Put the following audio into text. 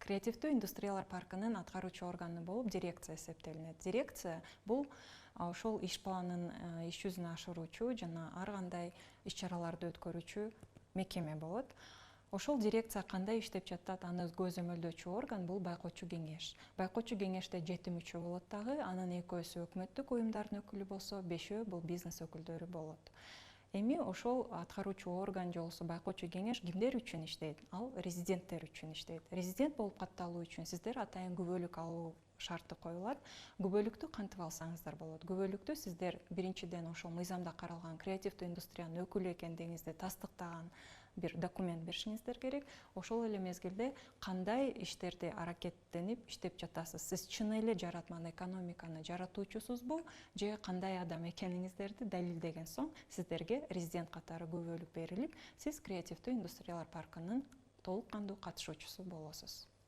креативдүү индустриялар паркынын аткаруучу органы болуп дирекция эсептелинет. Дирекция бул ошол иш планын иш жүзүнө ашыруучу жана ар кандай иш чараларды өткөрүүчү мекеме болот. Ошол дирекция кандай иштеп жатат, аны көзөмөлдөөчү орган бул байкоочу кеңеш. Байкоочу кеңеште 7 мүчө болот дагы, анын 2-сү өкмөттүк уюмдардын өкүлү болсо, 5-өө бул бизнес өкүлдөрү болот. Эми ошол аткаруучу орган же болбосо байкоочу кеңеш кимдер үчүн иштейт? Ал резиденттер үчүн иштейт. Резидент болуп катталуу үчүн сиздер атайын күбөлүк алуу шарты коюлат. Күбөлүктү кантип алсаңыздар болот? Күбөлүктү сиздер биринчиден ошол мыйзамда каралган креативдүү индустриянын өкүлү экендигиңизди тастыктаган бир документ беришиңиздер керек. Ошол эле мезгилде кандай иштерди аракеттенип иштеп жатасыз? Сиз чын эле жаратман экономиканы жаратуучусузбу же кандай адам экениңиздерди далилдеген соң сиздерге резидент катары күбөлүк берилип, сиз креативдүү индустриялар паркынын толук кандуу катышуучусу болосуз.